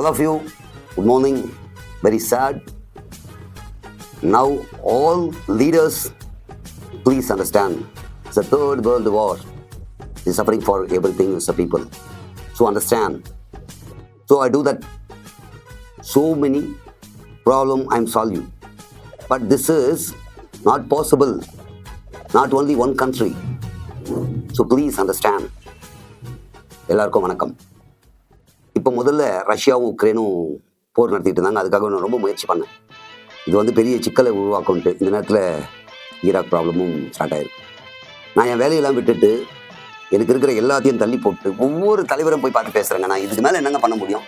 All of you, good morning. Very sad. Now, all leaders, please understand, it's a third world war. It's suffering for everything as a people. So understand. So I do that. So many problem I'm solving. But this is not possible. Not only one country. So please understand. எல்லாருக்கும் வணக்கம். இப்போ முதல்ல ரஷ்யாவும் உக்ரைனும் போர் நடத்திட்டு இருந்தாங்க. அதுக்காக நான் ரொம்ப முயற்சி பண்ணேன். இது பெரிய சிக்கலை உருவாக்கும்ட்டு இந்த நேரத்தில் ஈராக் ப்ராப்ளமும் ஸ்டார்ட் ஆயிருக்கு. நான் என் வேலையெல்லாம் விட்டுட்டு எனக்கு இருக்கிற எல்லாத்தையும் தள்ளி போட்டு ஒவ்வொரு தலைவரும் போய் பார்த்து பேசுகிறேங்க. நான் இதுக்கு மேலே என்னங்க பண்ண முடியும்?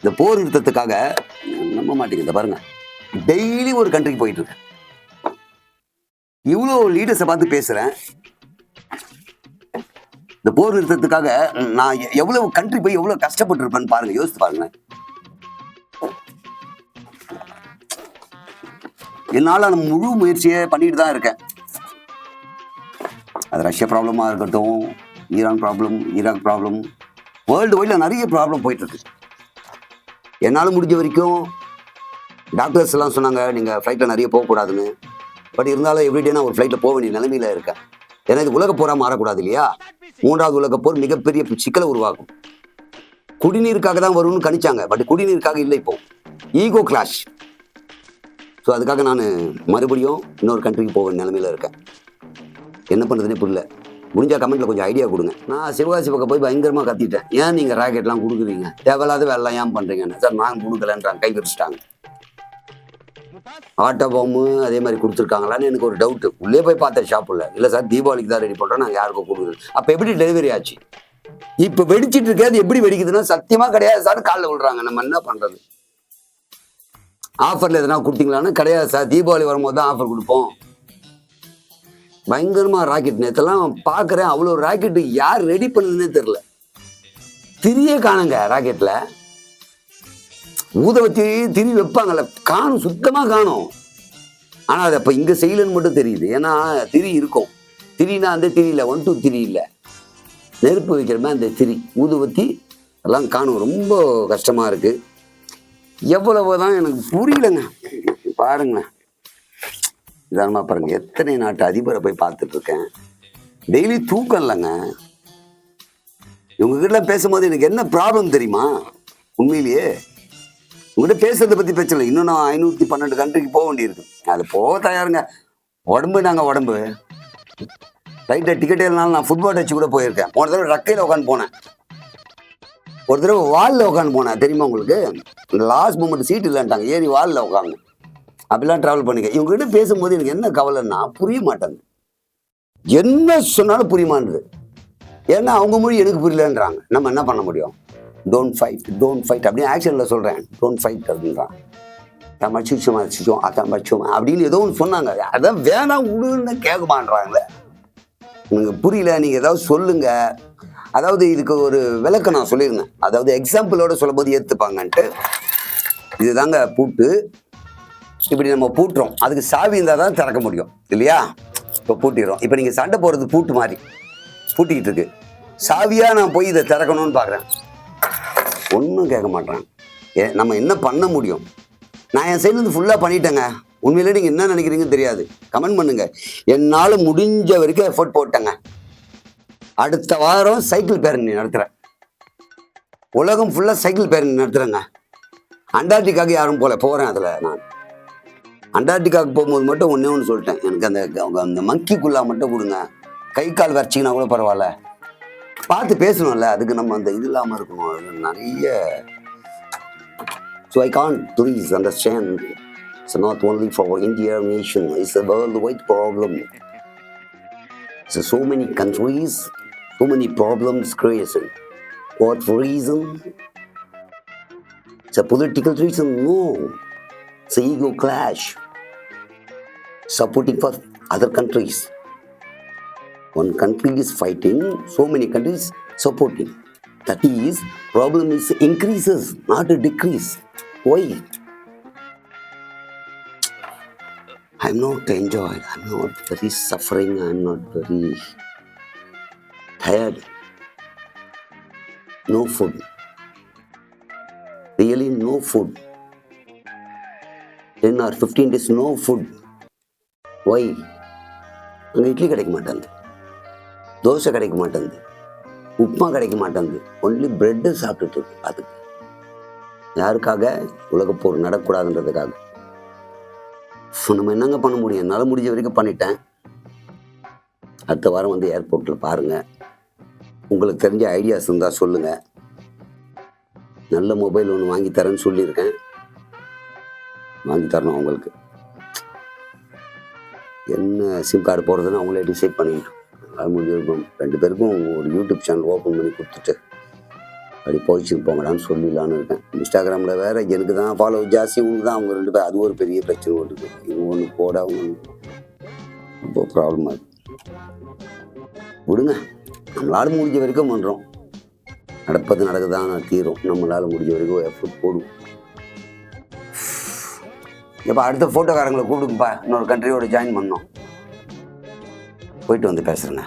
இந்த போர் நிறுத்தத்துக்காக நம்ப மாட்டேங்குது. இதை பாருங்க, டெய்லி ஒரு கண்ட்ரிக்கு போயிட்டு இருக்கேன். இவ்வளோ லீடர்ஸை பார்த்து பேசுகிறேன். இந்த போர் நிறுத்தத்துக்காக நான் எவ்வளவு கண்ட்ரி போய் எவ்வளவு கஷ்டப்பட்டு இருப்பேன்னு பாருங்க, யோசித்து பாருங்க. என்னால நான் முழு முயற்சியை பண்ணிட்டு தான் இருக்கேன். அது ரஷ்யா ப்ராப்ளமா இருக்கட்டும், Iran problem, Iraq problem, world வைட்ல நிறைய ப்ராப்ளம் போயிட்டு இருக்கு. என்னால் முடிஞ்ச வரைக்கும் டாக்டர்ஸ் எல்லாம் சொன்னாங்க நீங்க ஃப்ளைட்ல நிறைய போகக்கூடாதுன்னு. பட் இருந்தாலும் எவ்ரிடே நான் ஒரு ஃப்ளைட்ல போக வேண்டிய நிலைமையில இருக்கேன். ஏன்னா இது உலக போரா மாறக்கூடாது இல்லையா? மூன்றாவது உலக போர் மிகப்பெரிய சிக்கலை உருவாக்கும். குடிநீருக்காக தான் வரும்னு கணிச்சாங்க, பட் குடிநீருக்காக இல்லை. இப்போ ஈகோ கிளாஷ். ஸோ அதுக்காக நான் மறுபடியும் இன்னொரு கண்ட்ரிக்கு போக நிலைமையில இருக்கேன். என்ன பண்ணுறதுனே புரியல. முடிஞ்சா கமெண்ட்ல கொஞ்சம் ஐடியா கொடுங்க. நான் சிவகாசி பக்கம் போய் பயங்கரமாக கத்திட்டேன். ஏன் நீங்கள் ராக்கெட்லாம் கொடுக்குறீங்க? தேவையில்லாத வேலைலாம் ஏன் பண்ணுறீங்கன்னு. சார் நான் கொடுக்கலன்றாங்க, கை விரிச்சிட்டாங்க. ஆட்டோ பாம்பு அதே மாதிரி கொடுத்துருக்காங்களான்னு எனக்கு ஒரு டவுட்டு. உள்ளே போய் பார்த்தேன் ஷாப்புல. இல்லை சார் தீபாவளிக்கு தான் ரெடி பண்ணுறோம், நாங்கள் யாருக்கும் கொடுக்குறது. அப்போ எப்படி டெலிவரி ஆச்சு? இப்போ வெடிச்சிட்டு இருக்காது. எப்படி வெடிக்குதுன்னா சத்தியமாக கிடையாது சார் காலில் விழுறாங்க. நம்ம என்ன பண்ணுறது? ஆஃபரில் எதனா கொடுத்தீங்களான்னு கிடையாது சார், தீபாவளி வரும்போது தான் ஆஃபர் கொடுப்போம். பயங்கரமாக ராக்கெட் நேற்றெல்லாம் பார்க்குறேன். அவ்வளோ ராக்கெட்டு யார் ரெடி பண்ணுதுன்னே தெரில. திரியே காணுங்க ராக்கெட்டில். ஊதவத்தி திரி வைப்பாங்கல்ல, காணும், சுத்தமாக காணும். ஆனால் அது அப்போ இங்கே செய்யலன்னு மட்டும் தெரியுது. ஏன்னா திரி இருக்கும். திரினா அந்த திரி இல்லை, 1 2 3 இல்லை, நெருப்பு வைக்கிறமே அந்த திரி, ஊதுவத்தி எல்லாம் காணும். ரொம்ப கஷ்டமாக இருக்குது. எவ்வளவுதான் எனக்கு புரியலைங்க. பாருங்களேன், நிதானமாக பாருங்க. எத்தனை நாட்டு அதிபரை போய் பார்த்துட்டு இருக்கேன். டெய்லி தூக்கம் இல்லைங்க. இவங்ககிட்ட பேசும்போது எனக்கு என்ன ப்ராப்ளம் தெரியுமா? உண்மையிலேயே உங்கள்கிட்ட பேசுறதை பற்றி பிரச்சனை. இன்னும் நான் 512 கண்ட்ரிக்கு போக வேண்டியிருக்கு. அது போக தயாருங்க. உடம்பு ஃப்ளைட்டில் டிக்கெட்டே இல்லைனாலும் நான் ஃபுட்பால் டச்சு கூட போயிருக்கேன். போன தடவை ரக்கையில் உட்காந்து போனேன். ஒரு தடவை வாலில் உட்காந்து போனேன். தெரியுமா உங்களுக்கு? இந்த லாஸ்ட் மூமெண்ட் சீட் இல்லைன்ட்டாங்க, ஏறி வாலில் உட்காந்து அப்படிலாம் ட்ராவல் பண்ணிக்க. இவங்ககிட்ட பேசும்போது எனக்கு என்ன கவலைன்னா புரிய மாட்டேங்குது. என்ன சொன்னாலும் புரிய மாட்டேது. ஏன்னா அவங்க மொழி எனக்கு புரியலன்றாங்க. நம்ம என்ன பண்ண முடியும்? டோன்ட் ஃபைட் அப்படின்னு ஆக்ஷனில் சொல்கிறேன். டோன்ட் ஃபைட் அப்படின்றான். மச்சிச்சோம் அப்படின்னு ஏதோ ஒன்று சொன்னாங்க. அதான் வேணாம் விடுன்னு கேட்க மாட்டாங்களே. எனக்கு புரியல, நீங்கள் ஏதாவது சொல்லுங்க. அதாவது இதுக்கு ஒரு விளக்கம் நான் சொல்லியிருந்தேன். அதாவது எக்ஸாம்பிளோட சொல்லும் போது ஏற்றுப்பாங்கன்ட்டு. இதுதாங்க பூட்டு. இப்படி நம்ம பூட்டுறோம். அதுக்கு சாவி இருந்தால் தான் திறக்க முடியும் இல்லையா? இப்போ பூட்டிடுறோம். இப்போ நீங்கள் சண்டை போடுறது பூட்டு மாதிரி பூட்டிக்கிட்டு இருக்கு. சாவியாக நான் போய் இதை திறக்கணும்னு பார்க்குறேன். ஒன்றும் கேட்க மாட்டேன். நம்ம என்ன பண்ண முடியும்? நான் என் சைட்லேருந்து ஃபுல்லாக பண்ணிட்டேங்க. உண்மையிலே நீங்கள் என்ன நினைக்கிறீங்கன்னு தெரியாது. கமெண்ட் பண்ணுங்க. என்னால் முடிஞ்ச வரைக்கும் எஃபர்ட் போட்டேங்க. அடுத்த வாரம் சைக்கிள் பேரணி நடத்துகிறேன். உலகம் ஃபுல்லாக சைக்கிள் பேரணி நடத்துகிறேங்க. அண்டார்டிகாவுக்கு யாரும் போகிறேன். அதில் நான் அண்டார்டிகாவுக்கு போகும்போது மட்டும் ஒன்று சொல்லிட்டேன். எனக்கு அந்த மங்கிக்குள்ளா மட்டும் கொடுங்க. கை கால் வரைச்சிங்கன்னா கூட பரவாயில்ல. பார்த்து பேசணும்ல, அதுக்கு நம்ம அந்த இது இல்லாமல் இருக்கணும். அது நிறைய. So I can't please understand. It's not only for India nation, it's a worldwide problem. So many countries, so many problems created. What reason? It's a political reason? No. It's an ego clash. Supporting for other countries. One country is fighting, so many countries supporting. That is, problem is increases, not a decrease. Why? I'm not enjoyed. I'm not very suffering. I'm not very tired. No food. Really no food. 10 or 15 days no food. Why? அங்கே இட்லி கிடைக்க மாட்டேங்குது, தோசை கிடைக்க மாட்டேங்குது, உப்புமா கிடைக்க மாட்டேங்குது. Only bread சாப்பிட்டுட்டு இருக்கு. அதுக்கு யாருக்காக? உலகப்போர் நடக்கூடாதுன்றதுக்காக. நம்ம என்னங்க பண்ண முடியும்? என்னால் முடிஞ்ச வரைக்கும் பண்ணிட்டேன். அடுத்த வாரம் வந்து ஏர்போர்ட்டில் பாருங்கள். உங்களுக்கு தெரிஞ்ச ஐடியாஸ் இருந்தால் சொல்லுங்கள். நல்ல மொபைல் ஒன்று வாங்கி தரேன்னு சொல்லியிருக்கேன். வாங்கி தரணும் அவங்களுக்கு. என்ன சிம் கார்டு போடுறதுன்னு அவங்களே டிசைட் பண்ணிக்கிட்டோம். அது முடிஞ்சிருக்கும். 2 பேருக்கும் ஒரு யூடியூப் சேனல் ஓப்பன் பண்ணி கொடுத்துட்டு அப்படி போயிடுச்சுன்னு போங்கடான்னு சொல்லிடலான்னு இருக்கேன். இன்ஸ்டாகிராமில் வேறு எனக்கு தான் ஃபாலோ ஜாஸ்தி, உங்களுக்கு தான் அவங்க 2 பேர். அது ஒரு பெரிய பிரச்சனை ஓட்டுது. இவங்க ஒன்று போட அவங்க ரொம்ப ப்ராப்ளமாக இருக்குது. விடுங்க, நம்மளால் முடிஞ்ச வரைக்கும் பண்ணுறோம். நடப்பது நடக்குதான் தீரும். நம்மளால் முடிஞ்ச வரைக்கும் எஃபர்ட் போடுவோம். இப்போ அடுத்த ஃபோட்டோக்காரங்களை கூப்பிடுங்கப்பா. இன்னொரு கண்ட்ரியோட ஜாயின் பண்ணோம். போயிட்டு வந்து பேசுகிறேங்க.